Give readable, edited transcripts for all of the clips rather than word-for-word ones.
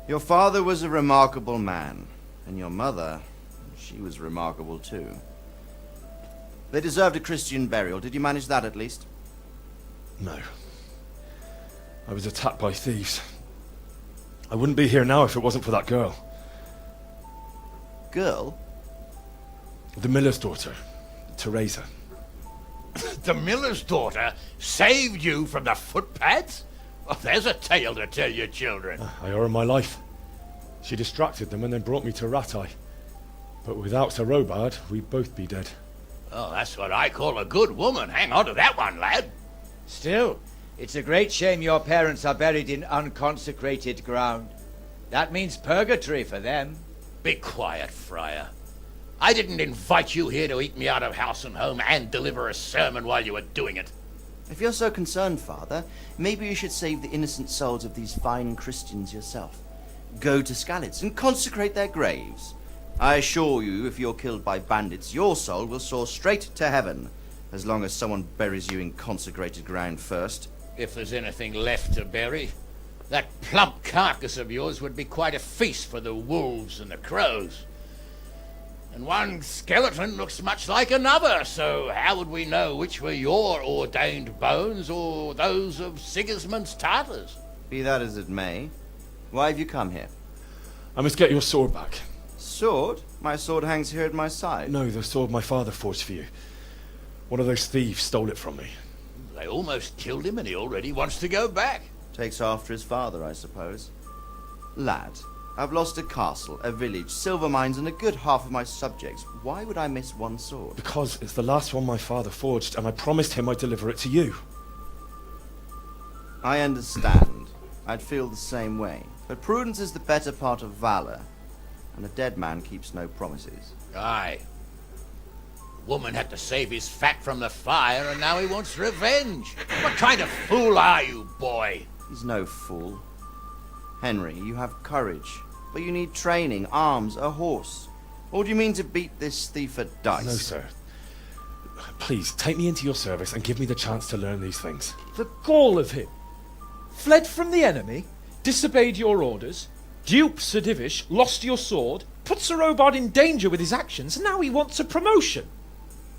Your father was a remarkable man, and your mother, she was remarkable too. They deserved a Christian burial. Did you manage that at least? No. I was attacked by thieves. I wouldn't be here now if it wasn't for that girl. Girl? The miller's daughter, Teresa. The miller's daughter saved you from the footpads? Oh, there's a tale to tell your children. I owe her my life. She distracted them and then brought me to Ratai. But without Sir Robard, we'd both be dead. Oh, that's what I call a good woman. Hang on to that one, lad. Still, it's a great shame your parents are buried in unconsecrated ground. That means purgatory for them. Be quiet, Friar. I didn't invite you here to eat me out of house and home and deliver a sermon while you were doing it. If you're so concerned, Father, maybe you should save the innocent souls of these fine Christians yourself. Go to Skalitz and consecrate their graves. I assure you, if you're killed by bandits, your soul will soar straight to heaven, as long as someone buries you in consecrated ground first. If there's anything left to bury, that plump carcass of yours would be quite a feast for the wolves and the crows. And one skeleton looks much like another, so how would we know which were your ordained bones or those of Sigismund's Tartars? Be that as it may, why have you come here? I must get your sword back. Sword? My sword hangs here at my side. No, the sword my father forged for you. One of those thieves stole it from me. They almost killed him and he already wants to go back. Takes after his father, I suppose. Lad, I've lost a castle, a village, silver mines, and a good half of my subjects. Why would I miss one sword? Because it's the last one my father forged, and I promised him I'd deliver it to you. I understand. I'd feel the same way. But prudence is the better part of valor, and a dead man keeps no promises. Aye. The woman had to save his fat from the fire, and now he wants revenge. What kind of fool are you, boy? He's no fool. Henry, you have courage, but you need training, arms, a horse. Or do you mean to beat this thief at dice? No, sir. Please, take me into your service and give me the chance to learn these things. The gall of him. Fled from the enemy, disobeyed your orders, duped Sir Divish, lost your sword, put Sir Robard in danger with his actions, and now he wants a promotion.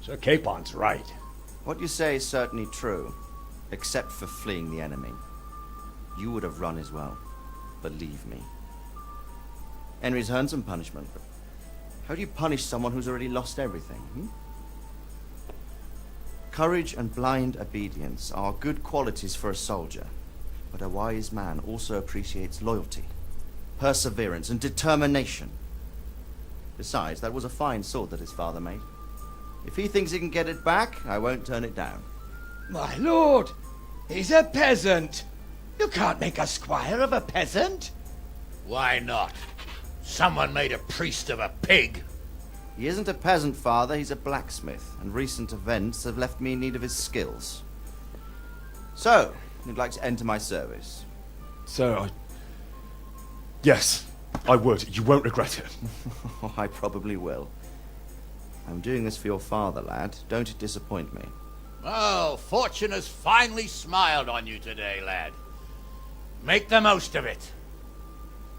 Sir Capon's right. What you say is certainly true, except for fleeing the enemy. You would have run as well. Believe me. Henry's earned some punishment, but how do you punish someone who's already lost everything? Courage and blind obedience are good qualities for a soldier, but a wise man also appreciates loyalty, perseverance, and determination. Besides, that was a fine sword that his father made. If he thinks he can get it back, I won't turn it down. My lord, he's a peasant. You can't make a squire of a peasant. Why not? Someone made a priest of a pig. He isn't a peasant, Father, he's a blacksmith, and recent events have left me in need of his skills. So, you'd like to enter my service? Sir, Yes, I would. You won't regret it. I probably will. I'm doing this for your father, lad. Don't disappoint me. Oh, fortune has finally smiled on you today, lad. Make the most of it.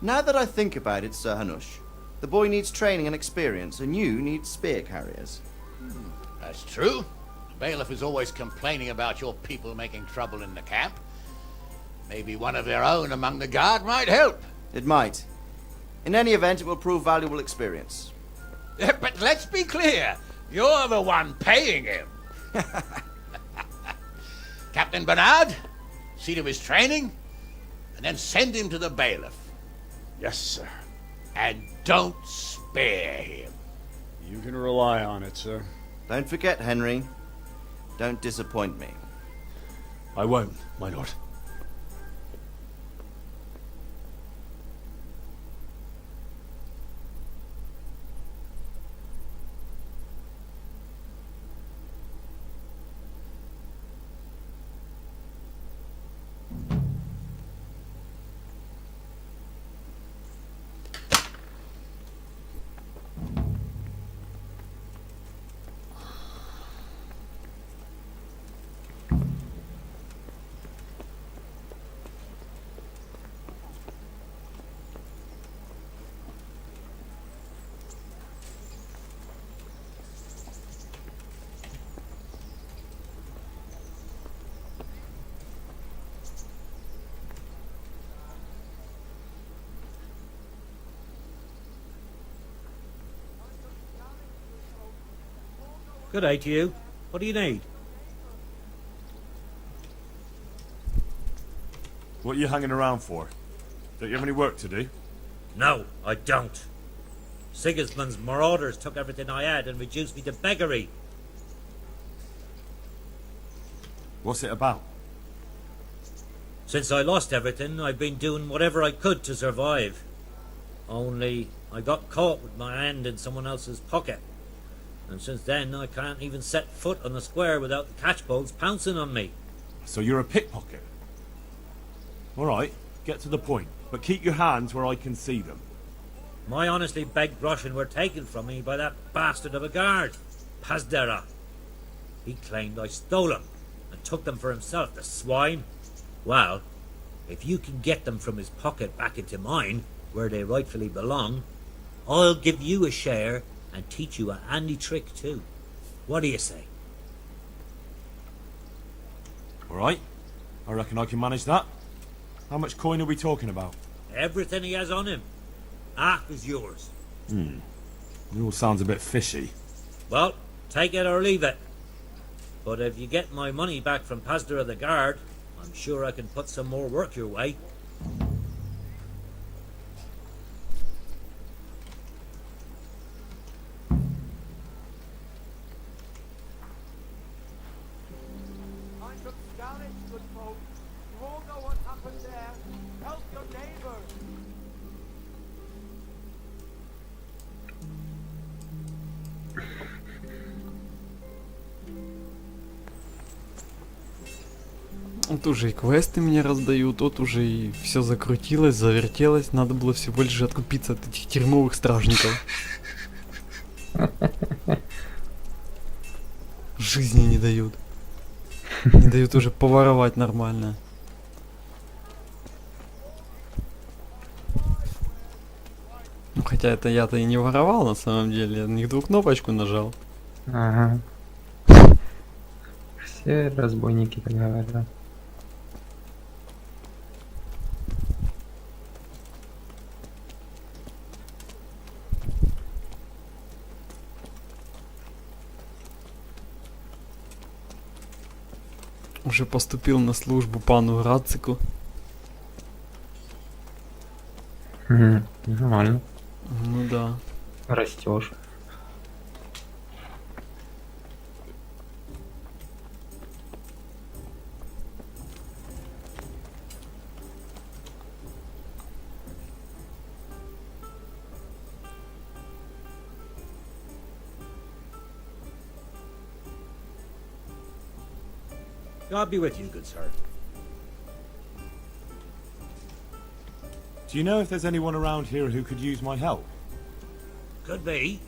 Now that I think about it, Sir Hanush, the boy needs training and experience, and you need spear carriers. That's true. The bailiff is always complaining about your people making trouble in the camp. Maybe one of their own among the guard might help. It might. In any event, it will prove valuable experience. But let's be clear. You're the one paying him. Captain Bernard, see to his training, and then send him to the bailiff. Yes, sir. And don't spare him. You can rely on it, sir. Don't forget, Henry. Don't disappoint me. I won't, my lord. Good day to you. What do you need? What are you hanging around for? Don't you have any work to do? No, I don't. Sigismund's marauders took everything I had and reduced me to beggary. What's it about? Since I lost everything, I've been doing whatever I could to survive. Only, I got caught with my hand in someone else's pocket. And since then, I can't even set foot on the square without the catchpoles pouncing on me. So you're a pickpocket? Alright, get to the point. But keep your hands where I can see them. My honestly begged groschen were taken from me by that bastard of a guard, Pazdera. He claimed I stole them and took them for himself, the swine. Well, if you can get them from his pocket back into mine, where they rightfully belong, I'll give you a share and teach you a handy trick too. What do you say? Alright, I reckon I can manage that. How much coin are we talking about? Everything he has on him. Half is yours. It all sounds a bit fishy. Well, take it or leave it. But if you get my money back from Pazdera the guard, I'm sure I can put some more work your way. Вот уже и квесты мне раздают, вот уже и все закрутилось, завертелось, надо было всего лишь откупиться от этих дерьмовых стражников. Жизни не дают. Не дают уже поворовать нормально. Ну хотя это я-то и не воровал на самом деле, я на них дву кнопочку нажал. Ага. Все разбойники так говорят. Уже поступил на службу пану Грацику. Нормально. Ну да. Растешь. God be with you, good sir. Do you know if there's anyone around here who could use my help? Could be.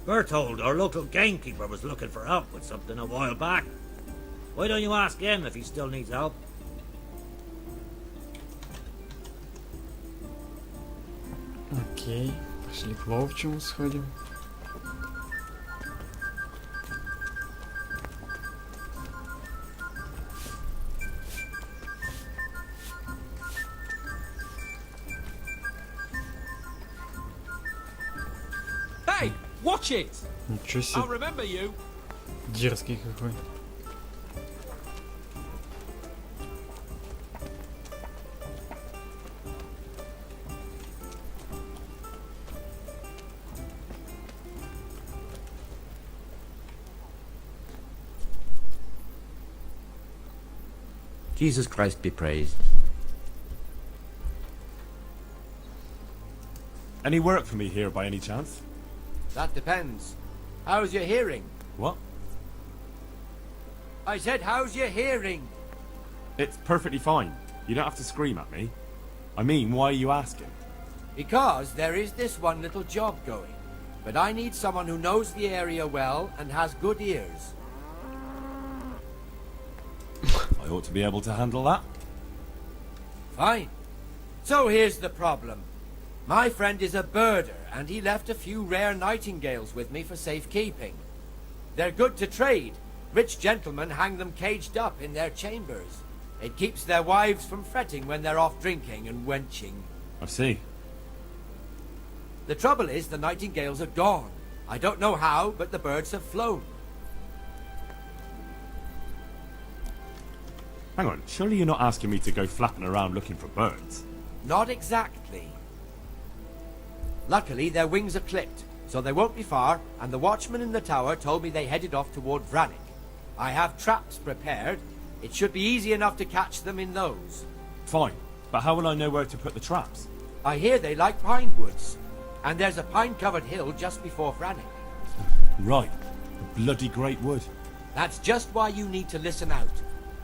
Berthold, our local gamekeeper, was looking for help with something a while back. Why don't you ask him if he still needs help? Окей, пошли к Вовчему сходим. Hey, watch it! Ничего I'll себе, remember you. дерзкий какой. Jesus Christ be praised. Any work for me here by any chance? That depends. How's your hearing? What? I said, how's your hearing? It's perfectly fine. You don't have to scream at me. I mean, why are you asking? Because there is this one little job going. But I need someone who knows the area well and has good ears. I ought to be able to handle that. Fine. So here's the problem. My friend is a birder, and he left a few rare nightingales with me for safekeeping. They're good to trade. Rich gentlemen hang them caged up in their chambers. It keeps their wives from fretting when they're off drinking and wenching. I see. The trouble is the nightingales are gone. I don't know how, but the birds have flown. Hang on, surely you're not asking me to go flapping around looking for birds? Not exactly. Luckily, their wings are clipped, so they won't be far, and the watchman in the tower told me they headed off toward Vranik. I have traps prepared. It should be easy enough to catch them in those. Fine, but how will I know where to put the traps? I hear they like pine woods, and there's a pine-covered hill just before Vranik. Right, a bloody great wood. That's just why you need to listen out.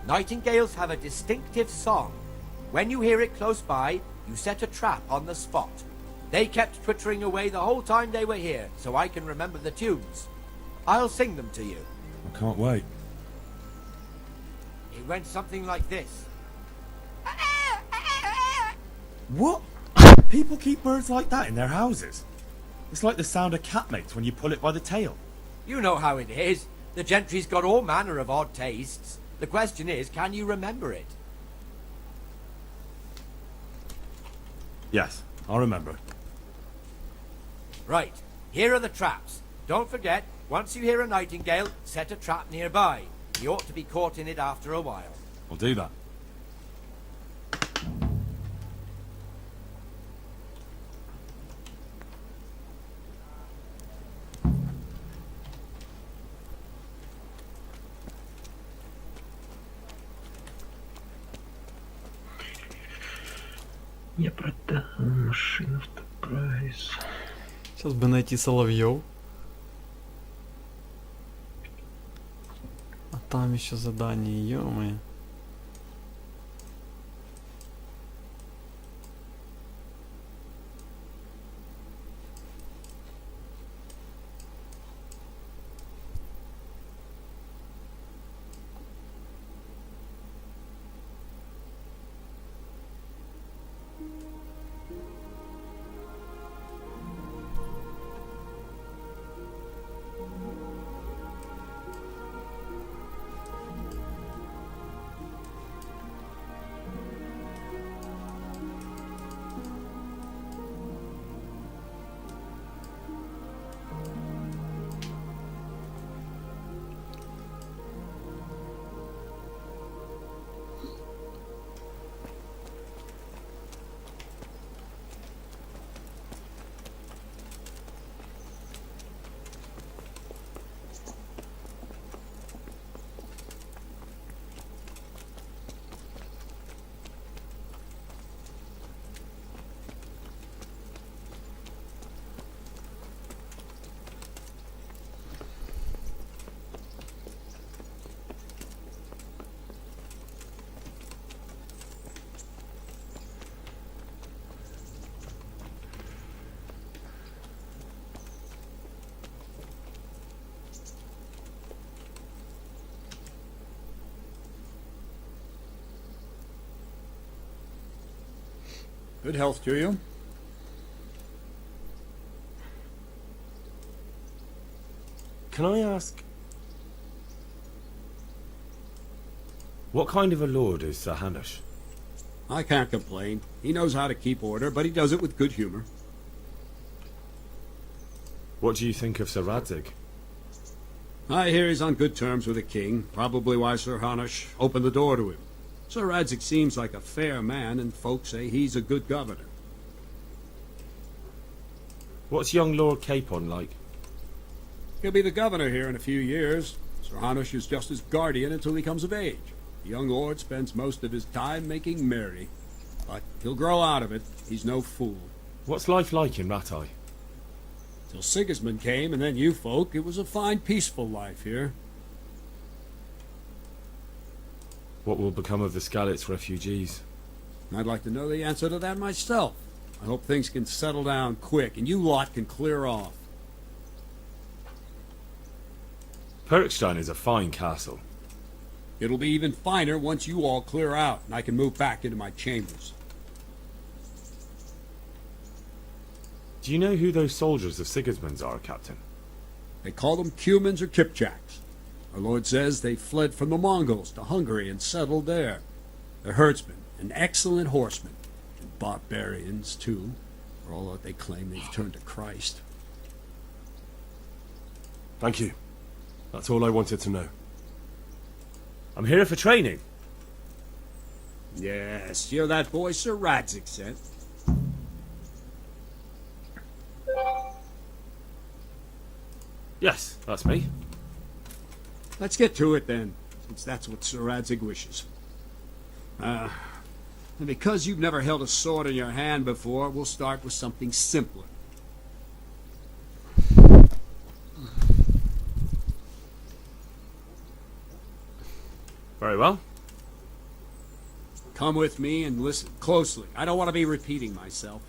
Nightingales have a distinctive song. When you hear it close by, you set a trap on the spot. They kept twittering away the whole time they were here, so I can remember the tunes. I'll sing them to you. I can't wait. It went something like this. What? People keep birds like that in their houses? It's like the sound a cat makes when you pull it by the tail. You know how it is. The gentry's got all manner of odd tastes. The question is, can you remember it? Yes, I'll remember. Right, here are the traps. Don't forget, once you hear a nightingale, set a trap nearby. He ought to be caught in it after a while. I'll do that. Я продам машину в прайс. Сейчас бы найти соловьев. А там еще задание, ё-моё. Good health to you. Can I ask... what kind of a lord is Sir Hanush? I can't complain. He knows how to keep order, but he does it with good humor. What do you think of Sir Radzig? I hear he's on good terms with the king, probably why Sir Hanush opened the door to him. Sir Radzig seems like a fair man, and folks say he's a good governor. What's young Lord Capon like? He'll be the governor here in a few years. Sir Hanush is just his guardian until he comes of age. The young lord spends most of his time making merry. But he'll grow out of it. He's no fool. What's life like in Rattay? Till Sigismund came, and then you folk, it was a fine, peaceful life here. What will become of the Skalitz refugees? I'd like to know the answer to that myself. I hope things can settle down quick, and you lot can clear off. Perkstein is a fine castle. It'll be even finer once you all clear out, and I can move back into my chambers. Do you know who those soldiers of Sigismund's are, Captain? They call them Cumans or Kipchaks. Our Lord says they fled from the Mongols to Hungary and settled there. They're herdsmen and excellent horsemen. And barbarians, too, for all that they claim they've turned to Christ. Thank you. That's all I wanted to know. I'm here for training. Yes, you're that boy Sir Radzik sent. Yes, that's me. Let's get to it then, since that's what Sir Radzik wishes. And because you've never held a sword in your hand before, we'll start with something simpler. Very well. Come with me and listen closely. I don't want to be repeating myself.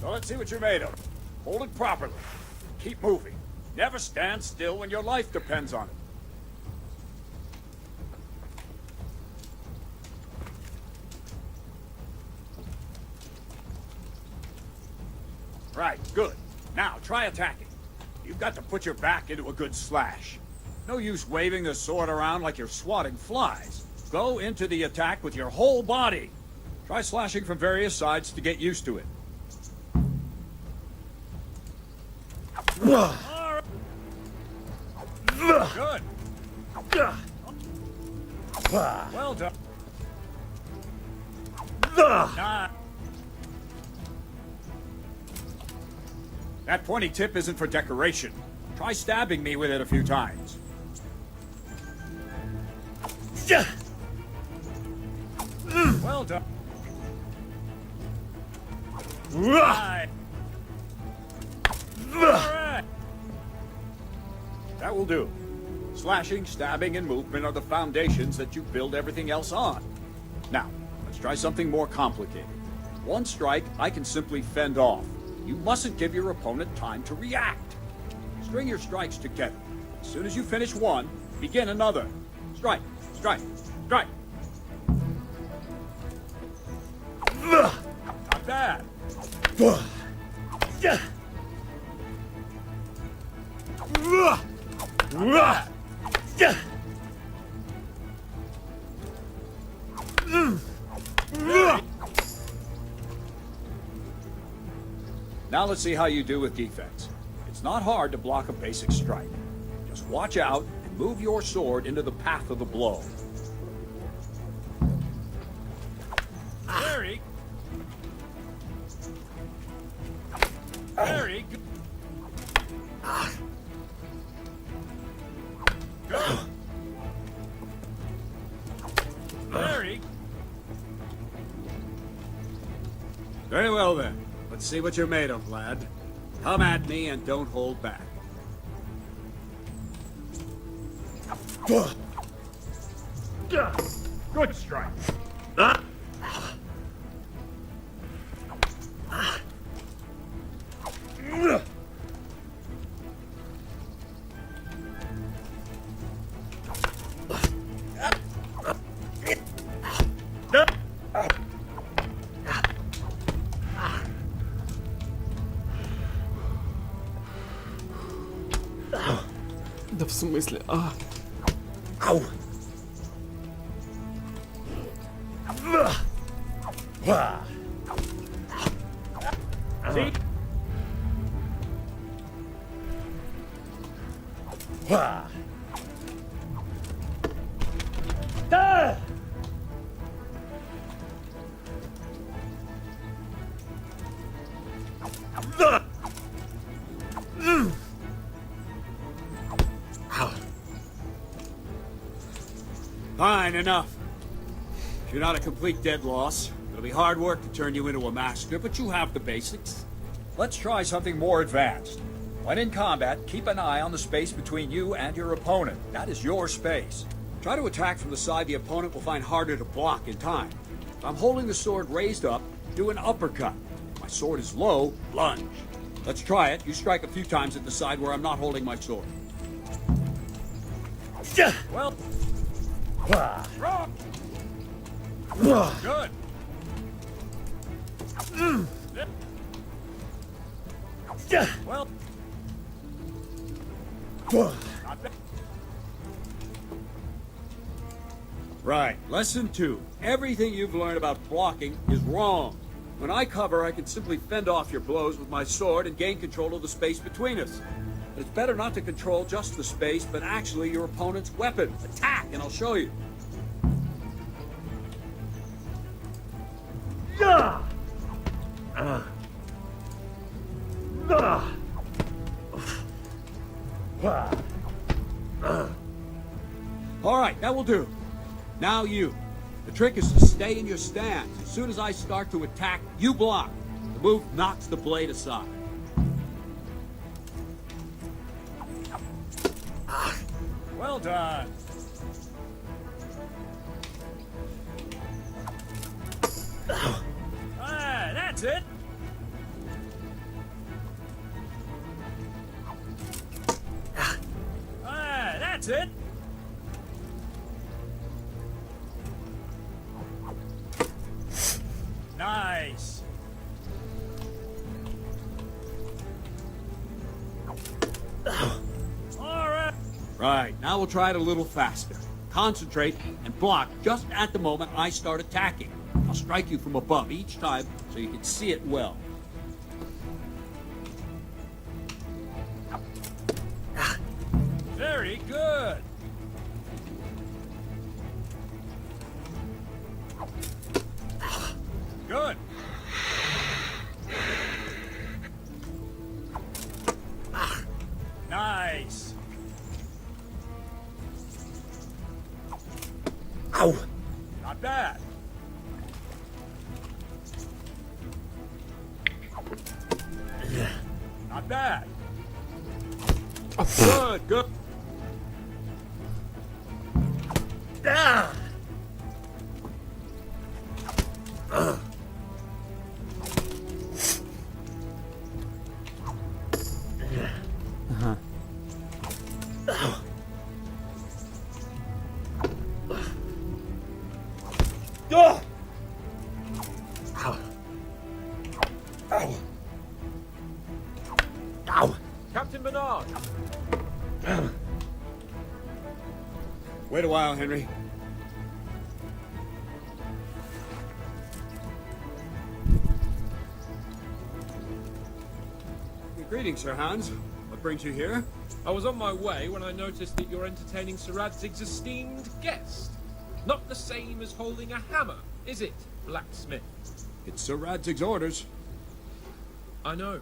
So let's see what you're made of. Hold it properly. Keep moving. Never stand still when your life depends on it. Right, good. Now, try attacking. You've got to put your back into a good slash. No use waving the sword around like you're swatting flies. Go into the attack with your whole body. Try slashing from various sides to get used to it. Good. Well done. That pointy tip isn't for decoration. Try stabbing me with it a few times. Well done. Right. All right. That will do. Slashing, stabbing, and movement are the foundations that you build everything else on. Now, let's try something more complicated. One strike, I can simply fend off. You mustn't give your opponent time to react. String your strikes together. As soon as you finish one, begin another. Strike, strike, strike. Not bad. Now let's see how you do with defense. It's not hard to block a basic strike. Just watch out and move your sword into the path of the blow. Very good. Good. Very well then. Let's see what you're made of, lad. Come at me and don't hold back. Good strike. Да в смысле? А. Ау. See? Fine, enough. You're not a complete dead loss. It'll be hard work to turn you into a master, but you have the basics. Let's try something more advanced. When in combat, keep an eye on the space between you and your opponent. That is your space. Try to attack from the side the opponent will find harder to block in time. If I'm holding the sword raised up, do an uppercut. If my sword is low, lunge. Let's try it. You strike a few times at the side where I'm not holding my sword. Well... Wrong. Good. Well. Not bad. Right. Lesson 2. Everything you've learned about blocking is wrong. When I cover, I can simply fend off your blows with my sword and gain control of the space between us. But it's better not to control just the space, but actually your opponent's weapon. Attack, and I'll show you. All right, that will do. Now you. The trick is to stay in your stance. As soon as I start to attack, you block. The move knocks the blade aside. Well done. Ah, that's it. Ah, that's it. Nice. All right. Right, now we'll try it a little faster. Concentrate and block just at the moment I start attacking. I'll strike you from above each time so you can see it well. Very good. Good. Nice. Ow. Not bad. Not bad. Good, good. Ah. Captain Bernard! Wait a while, Henry. Greetings, Sir Hans. What brings you here? I was on my way when I noticed that you're entertaining Sir Radzig's esteemed guest. Not the same as holding a hammer, is it, blacksmith? It's Sir Radzig's orders. I know.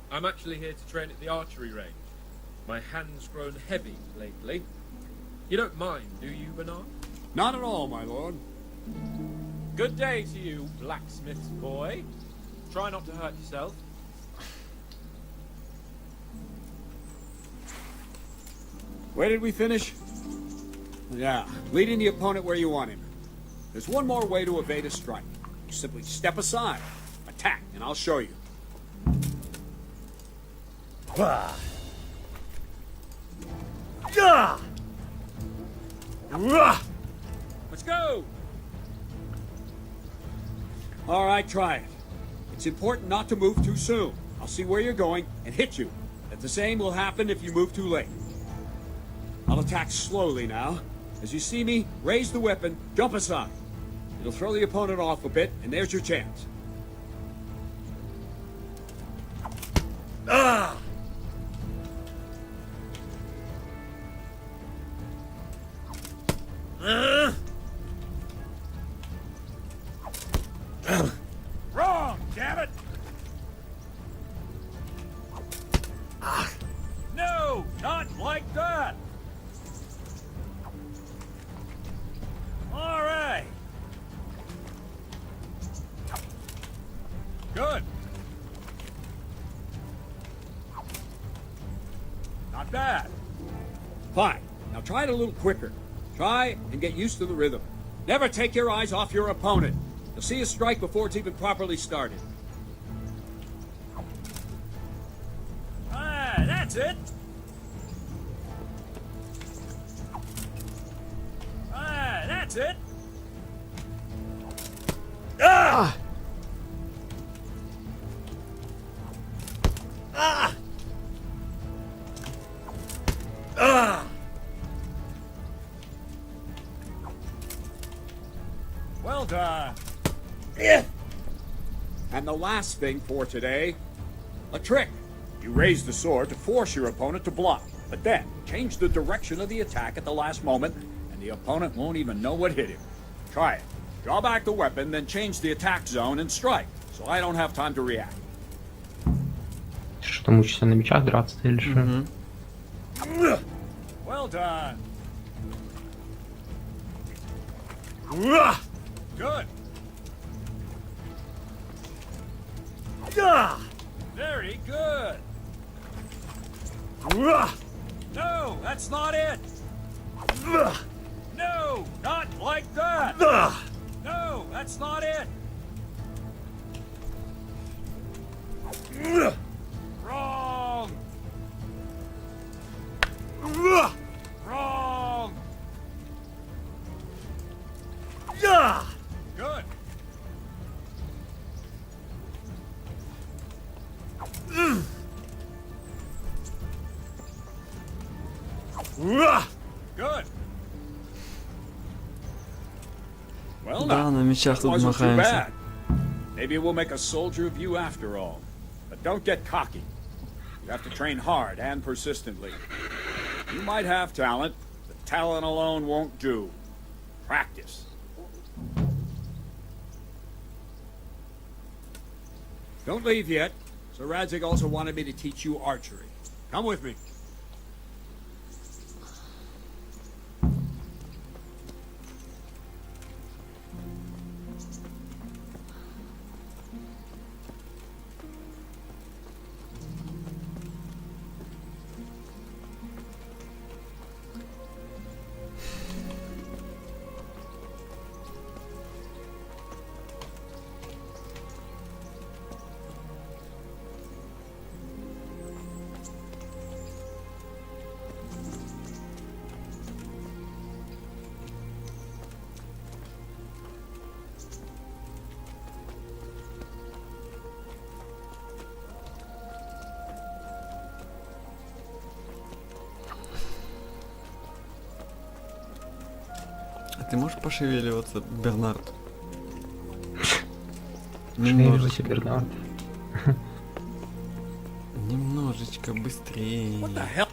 I'm actually here to train at the archery range. My hand's grown heavy lately. You don't mind, do you, Bernard? Not at all, my lord. Good day to you, blacksmith's boy. Try not to hurt yourself. Where did we finish? Yeah, leading the opponent where you want him. There's one more way to evade a strike. You simply step aside, attack, and I'll show you. Let's go! All right, try it. It's important not to move too soon. I'll see where you're going and hit you. But the same will happen if you move too late. I'll attack slowly now. As you see me, raise the weapon, jump aside. It'll throw the opponent off a bit, and there's your chance. Ah! Wrong, damn it! No, not like that! All right. Good. Not bad. Fine. Now try it a little quicker. Try and get used to the rhythm. Never take your eyes off your opponent. You'll see a strike before it's even properly started. Ah, that's it. Ah, that's it. Ah! Ah! Ah! Well done. Yeah. And the last thing for today, a trick. You raise the sword to force your opponent to block, but then change the direction of the attack at the last moment, and the opponent won't even know what hit him. Try it. Draw back the weapon, then change the attack zone and strike, so I don't have time to react. Что там учишься на мечах драться или что? Well done. Good. Very good. No, that's not it. No, not like that. No, that's not it. Wrong. Wrong. Good. Good. Well, Да, на мечах тут wasn't too махаемся. bad. Maybe we'll make a soldier of you after all. But don't get cocky. You have to train hard and persistently. You might have talent, but talent alone won't do. Practice. Don't leave yet. Sir Radzig also wanted me to teach you archery. Come with me. А ты можешь пошевеливаться, Бернард? Шевеливайся, Бернард. Немножечко быстрее. What the hell?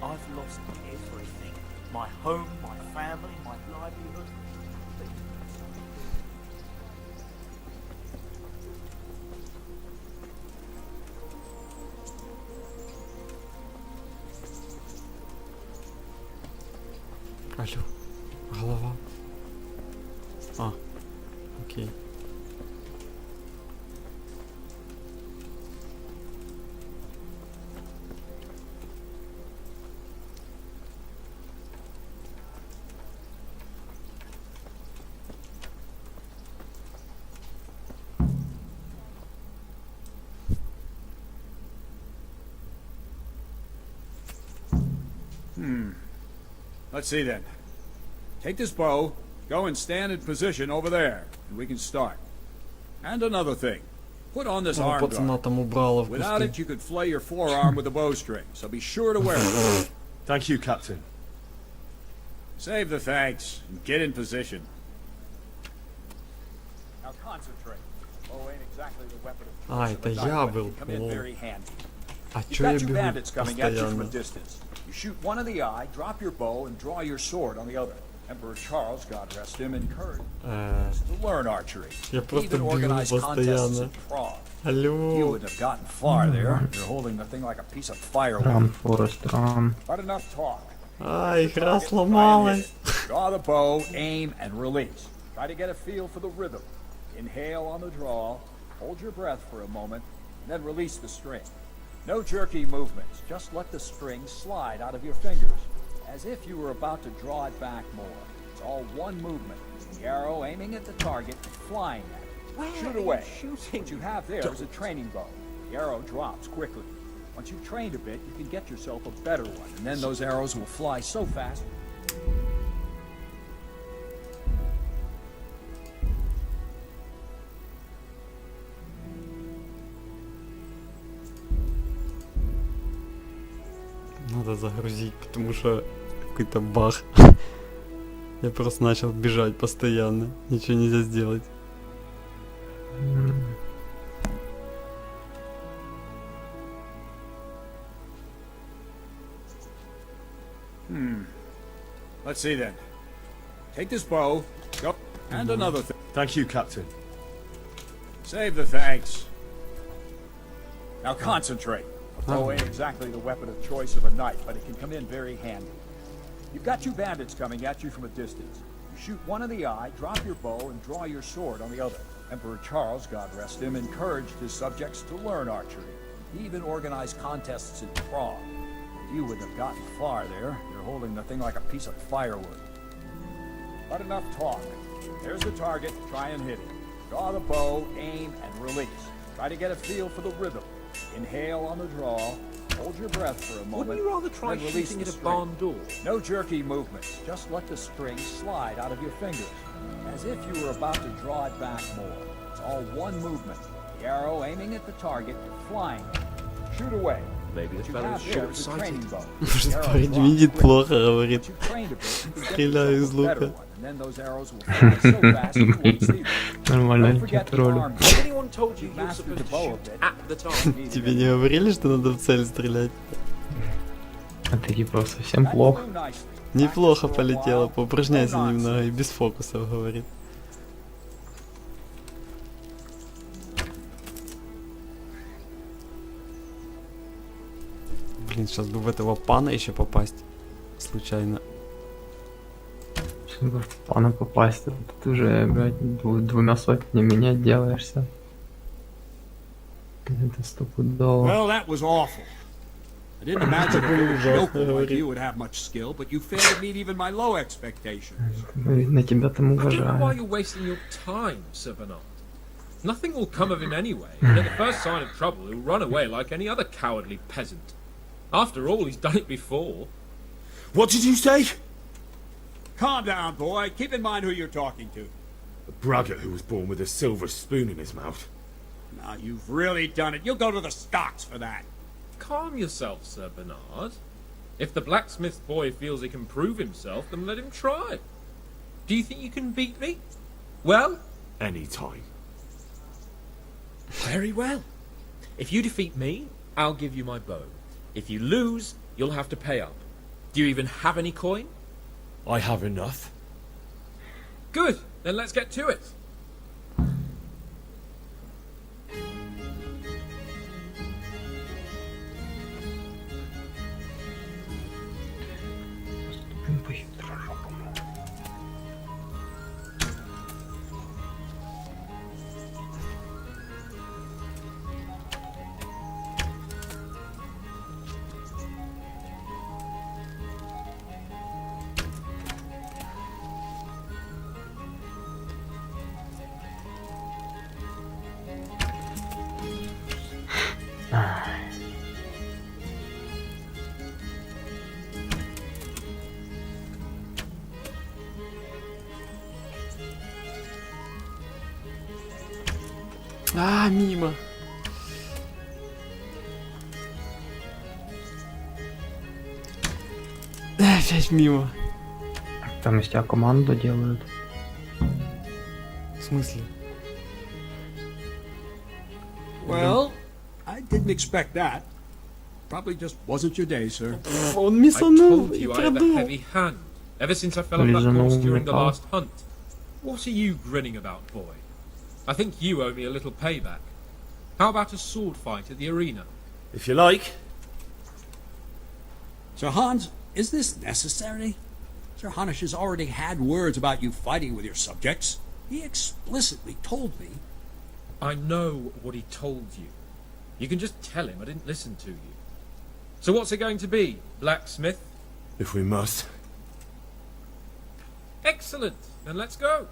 I've lost everything. My home, my family, my livelihood. Алло, голова. А, окей. Let's see then. Take this bow, go and stand in position over there, and we can start. And another thing. Put on this arm Пацана guard. там убрала в Without кусты. it, you could flay your forearm with a bowstring, so be sure to wear it. Thank you, Captain. Save the thanks, and get in position. Now concentrate. Bow ain't exactly the weapon of choice, А, это but я knife был. can come in Лол. very handy. А You've чё я got two бегу bandits coming at you from a постоянно? distance. You shoot one in the eye, drop your bow, and draw your sword on the other. Emperor Charles, God rest him, encouraged us to learn archery. Я просто Even бегу organized contests постоянно. in Prague. You Алло. wouldn't have gotten far there. You're holding the thing like a piece of firewood. Рам, Форест, рам. But enough talk. А, игра Try and сломалась. hit it. Draw the bow, aim, and release. Try to get a feel for the rhythm. Inhale on the draw, hold your breath for a moment, and then release the string. No jerky movements, just let the string slide out of your fingers, as if you were about to draw it back more. It's all one movement. The arrow aiming at the target and flying at it. Shoot away. What you have there is a training bow. The arrow drops quickly. Once you've trained a bit, you can get yourself a better one, and then those arrows will fly so fast. надо загрузить, потому что какой-то баг. Я просто начал бежать постоянно. Ничего нельзя сделать. Let's see then. Take this bow. Go. And another thing. Thank you, Captain. Save the thanks. Now concentrate. A bow ain't exactly the weapon of choice of a knight, but it can come in very handy. You've got two bandits coming at you from a distance. You shoot one in the eye, drop your bow, and draw your sword on the other. Emperor Charles, God rest him, encouraged his subjects to learn archery. He even organized contests in Prague. You wouldn't have gotten far there. You're holding the thing like a piece of firewood. But enough talk. There's the target. Try and hit it. Draw the bow, aim, and release. Try to get a feel for the rhythm. Inhale on the draw. Hold your breath for a moment. Wouldn't you rather try then release shooting the at a string. barn door? No jerky movements. Just let the string slide out of your fingers, as if you were about to draw it back more. It's all one movement. The arrow aiming at the target, flying. Shoot away. Maybe the What you fellow's have there short is a training sighted. bow. Может, The arrow парень drops видит quickly. плохо, говорит. Once you've trained a bit, you can get Стреляю из yourself a better лука. one, and then those arrows will fly so fast you won't see them. Нормально Don't forget летит the ролик. arm. Has anyone told you You've you're mastered supposed the to bow a shoot bit. at the target? Тебе не говорили, что надо в цель стрелять? А ты типа совсем That плохо. flew nicely. Неплохо Practice for a полетело, while. поупражняйся No немного и nonsense. без фокусов, говорит. Блин, сейчас бы в этого пана еще попасть. Случайно. Чтобы в пана попасть, ты уже, блядь, двумя сотнями не отделаешься. Это стопудово. Well, that was awful. I didn't imagine a village yokel like you would have much skill, but you failed to meet even my low expectations. На тебя там I don't know why уважаю. you're wasting your time, Sir Bernard. Nothing will come of him anyway, and at the first sign of trouble he'll run away like any other cowardly peasant. After all, he's done it before. What did you say? Calm down, boy. Keep in mind who you're talking to. A braggart who was born with a silver spoon in his mouth. Now, you've really done it. You'll go to the stocks for that. Calm yourself, Sir Bernard. If the blacksmith boy feels he can prove himself, then let him try. Do you think you can beat me? Well, Any time. very well. If you defeat me, I'll give you my bow. If you lose, you'll have to pay up. Do you even have any coin? I have enough. Good, then let's get to it. По хитрожопому. А, мимо. Опять мимо. Там из тебя команду делают. В смысле? Well, I didn't expect that. Probably just wasn't your day, sir. Он I мисанул told и you I have a продул. heavy hand, ever since I fell off that Лизанул horse during the металл. last hunt. What are you grinning about, boy? I think you owe me a little payback. How about a sword fight at the arena? If you like. Sir Hans, is this necessary? Sir Hanush has already had words about you fighting with your subjects. He explicitly told me. I know what he told you. You can just tell him I didn't listen to you. So what's it going to be, blacksmith? If we must. Excellent, then let's go.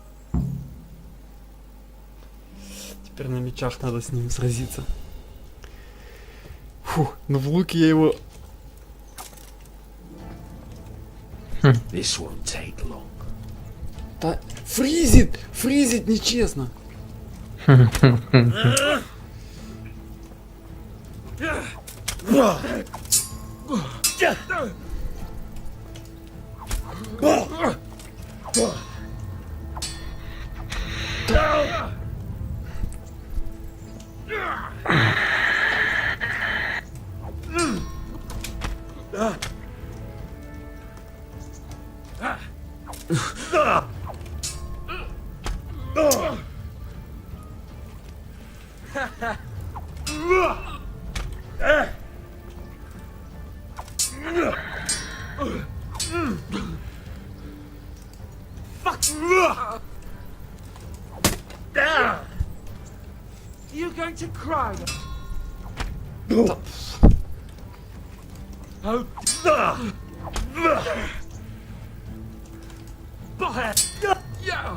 Теперь на мечах надо с ним сразиться. Фу, ну в луке я его... This won't take long. Да, фризит! Фризит нечестно! You going to cry? Oh. Yeah.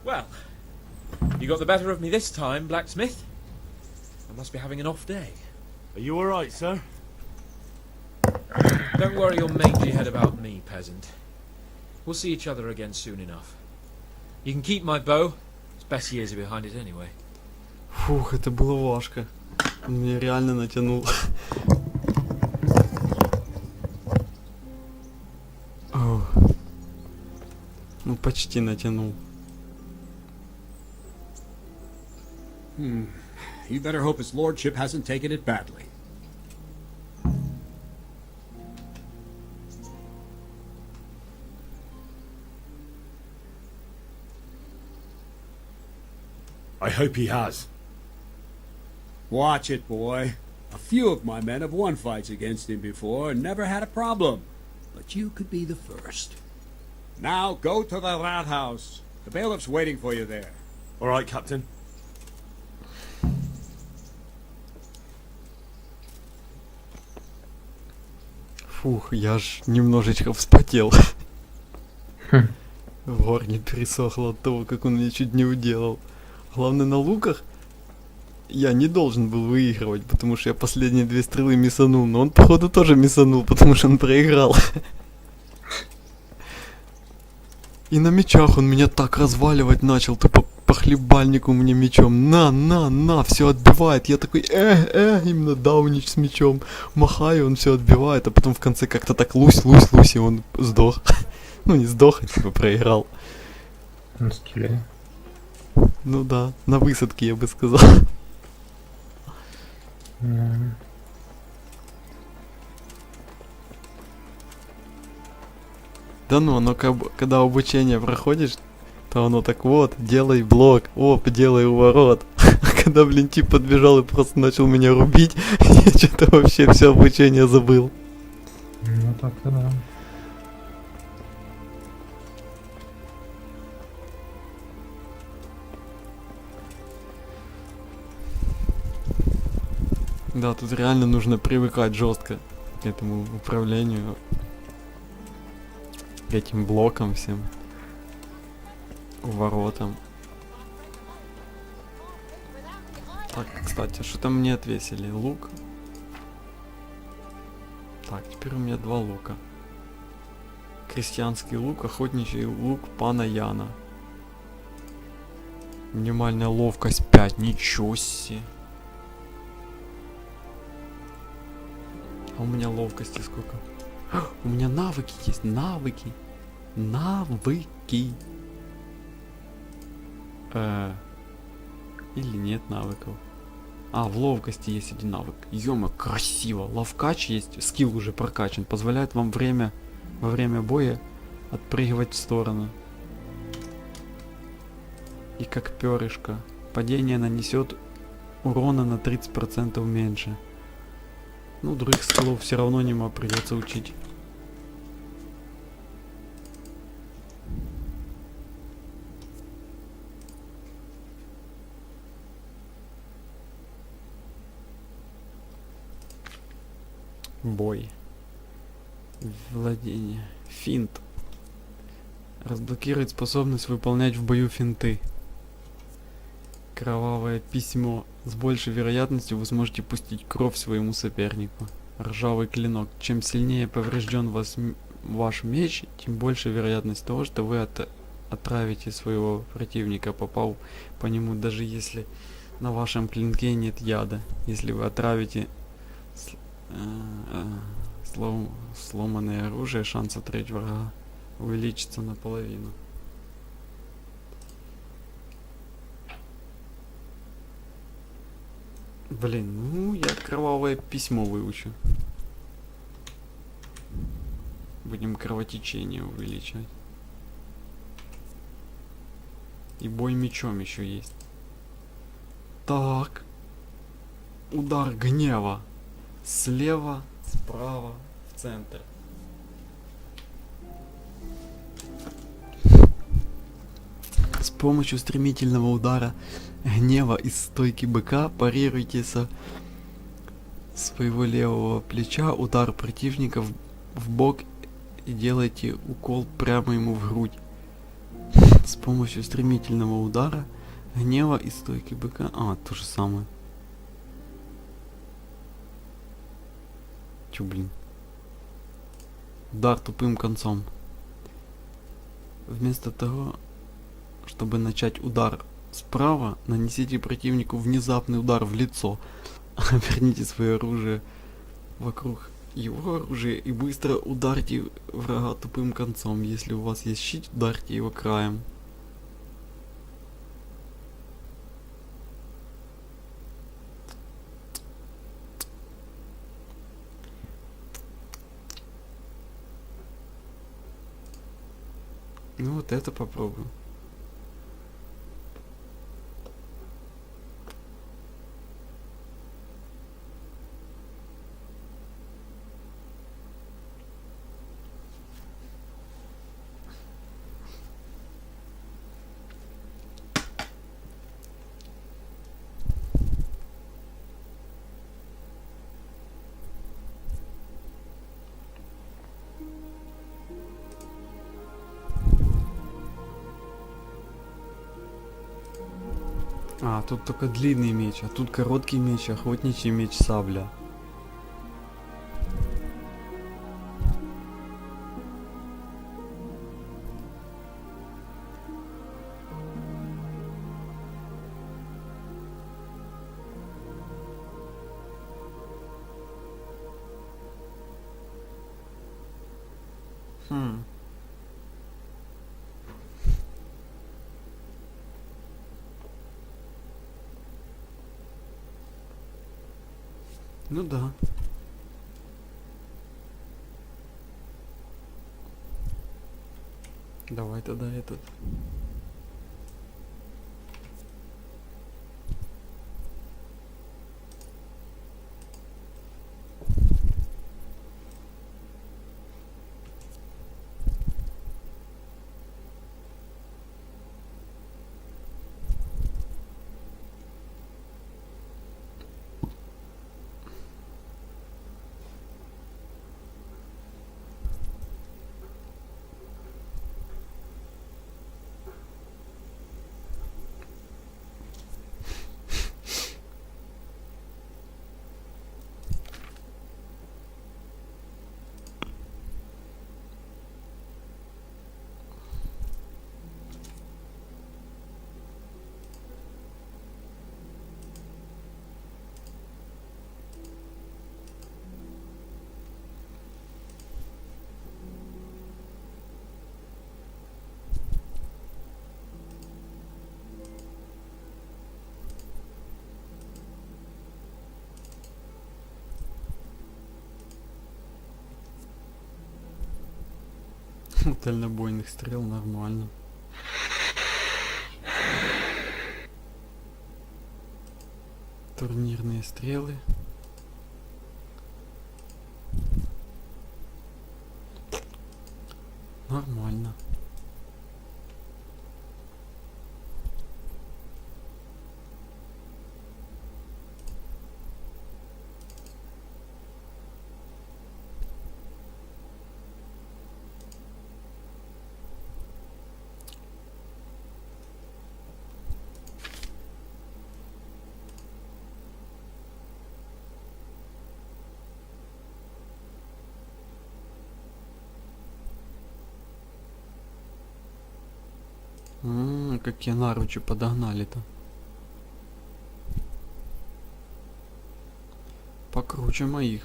Well, you got the better of me this time, blacksmith. I must be having an off day. Are you alright, sir? Don't worry your mangy head about me, peasant. We'll see each other again soon enough. You can keep my bow. It's best years are behind it anyway. Фух, это было важко. Он меня реально натянул. О. Ну, почти натянул. You better hope his lordship hasn't taken it badly. I hope he has. Watch it, boy. A few of my men have won fights against him before and never had a problem. But you could be the first. Now go to the rat house. The bailiff's waiting for you there. Alright, Captain. Фух, я ж немножечко вспотел. В горле пересохло от того, как он меня чуть не уделал. Главное, на луках я не должен был выигрывать, потому что я последние 2 стрелы миссанул, но он, походу, тоже миссанул, потому что он проиграл. И на мечах он меня так разваливать начал, тупо по хлебальнику мне мечом. На, все отбивает. Я такой, именно даунич с мечом. Махаю, он все отбивает, а потом в конце как-то так лусь, и он сдох. Ну, не сдох, а типа проиграл. На скилле. Ну да, на высадке, я бы сказал. Да ну, оно когда обучение проходишь, то оно так вот, делай блок, делай уворот. А когда, блин, тип подбежал и просто начал меня рубить, я что-то вообще все обучение забыл. Ну так-то да. Да, тут реально нужно привыкать жестко к этому управлению, к этим блокам всем, воротам. Так, кстати, что там мне отвесили? Лук. Так, теперь у меня 2 лука. Крестьянский лук, охотничий лук пана Яна. Минимальная ловкость 5, ничего себе. А у меня ловкости сколько? У меня навыки есть, навыки. Или нет навыков? А, в ловкости есть 1 навык. Ё-моё, красиво. Ловкач есть, скилл уже прокачан. Позволяет вам во время боя отпрыгивать в сторону. И как перышко. Падение нанесет урона на 30% меньше. Ну, других скиллов все равно нема, придется учить. Бой. Владение. Финт. Разблокирует способность выполнять в бою финты. Кровавое письмо. С большей вероятностью вы сможете пустить кровь своему сопернику. Ржавый клинок. Чем сильнее поврежден ваш меч, тем больше вероятность того, что вы отравите своего противника, попав по нему, даже если на вашем клинке нет яда. Если вы отравите сломанное оружие, шанс отравить врага увеличится наполовину. Блин, ну я кровавое письмо выучу. Будем кровотечение увеличивать. И бой мечом еще есть. Так. Удар гнева. Слева, справа, в центр. С помощью стремительного удара гнева из стойки быка парируйте со своего левого плеча удар противника в бок и делайте укол прямо ему в грудь. С помощью стремительного удара гнева из стойки быка. То же самое. Чё, блин? Удар тупым концом. Вместо того, чтобы начать удар справа, нанесите противнику внезапный удар в лицо. Оберните свое оружие вокруг его оружия и быстро ударьте врага тупым концом. Если у вас есть щит, ударьте его краем. Ну вот это попробую. Тут только длинный меч, а тут короткий меч, охотничий меч, сабля. Ну да. Давай тогда этот. Дальнобойных стрел нормально. Турнирные стрелы. Нормально. Какие наручи подогнали-то. Покруче моих.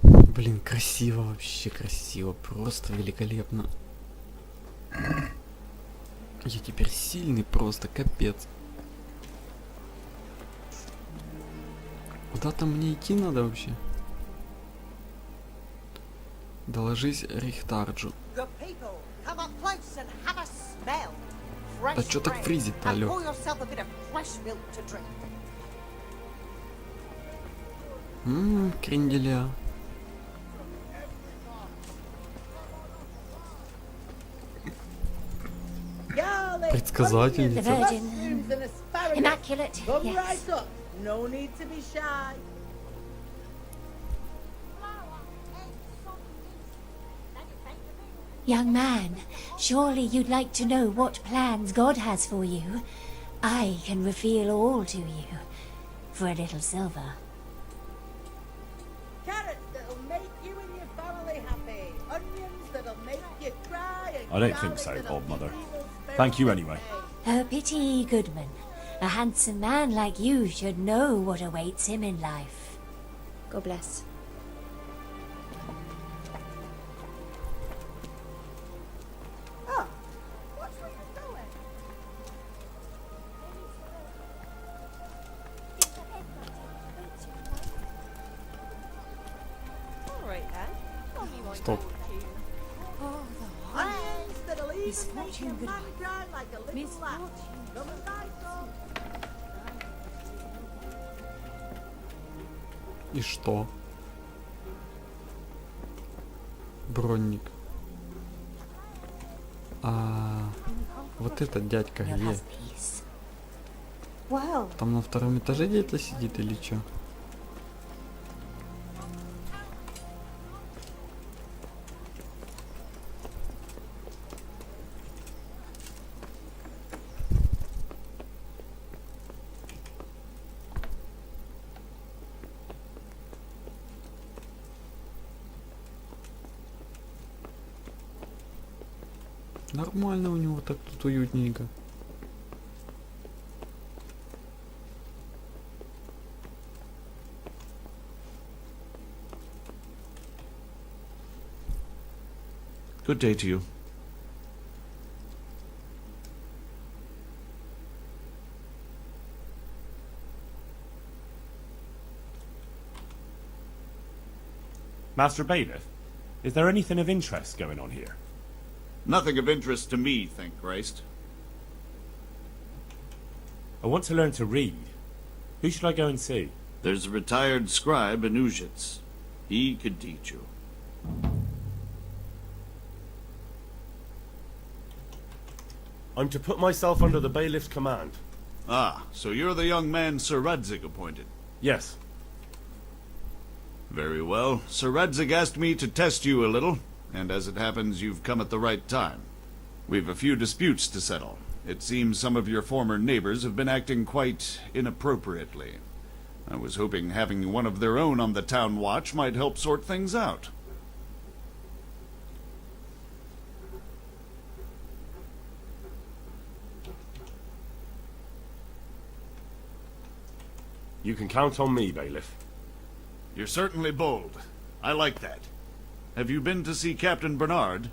Блин, красиво, вообще красиво, просто великолепно. Я теперь сильный, просто капец. Куда там мне идти надо вообще? Доложись Рихтарджу. Да чё так фризит-то, алё? Кренделя. Предсказательница. Young man, surely you'd like to know what plans God has for you. I can reveal all to you for a little silver. Carrots that'll make you and your family happy. Onions that'll make you cry. I don't think so, old mother. Thank you anyway. A pity, Goodman. A handsome man like you should know what awaits him in life. God bless. Стоп. И что? Бронник. Вот этот дядька где? Там на втором этаже где-то сидит или чё? Нормально у него так тут уютненько. Good day to you. Master Bailiff, is there anything of interest going on here? Nothing of interest to me, thank Christ. I want to learn to read. Who should I go and see? There's a retired scribe in Uzhitz. He could teach you. I'm to put myself under the bailiff's command. Ah, so you're the young man Sir Radzig appointed. Yes. Very well. Sir Radzig asked me to test you a little, and as it happens, you've come at the right time. We've a few disputes to settle. It seems some of your former neighbors have been acting quite inappropriately. I was hoping having one of their own on the town watch might help sort things out. You can count on me, Bailiff. You're certainly bold. I like that. Have you been to see Captain Bernard?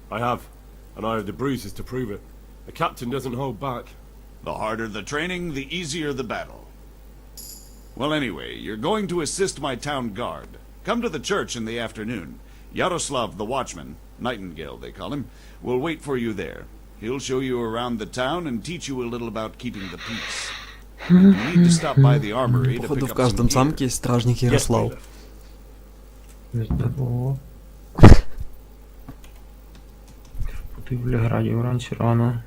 I have, and I have the bruises to prove it. The captain doesn't hold back. The harder the training, the easier the battle. Well, anyway, you're going to assist my town guard. Come to the church in the afternoon. Yaroslav the watchman, Nightingale they call him, will wait for you there. He'll show you around the town and teach you a little about keeping the peace. You need to stop by the armory to Походу pick в up каждом some замке gear. есть стражник Ярослав. Здорово. Ты в Леграде раньше рано.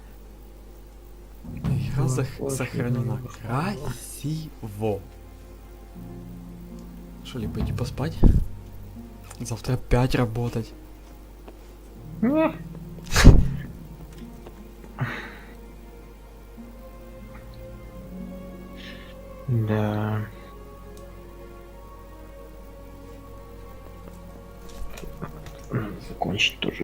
Игра сохранена красиво. Что ли, пойти поспать? Завтра опять работать. Да. Надо закончить тоже.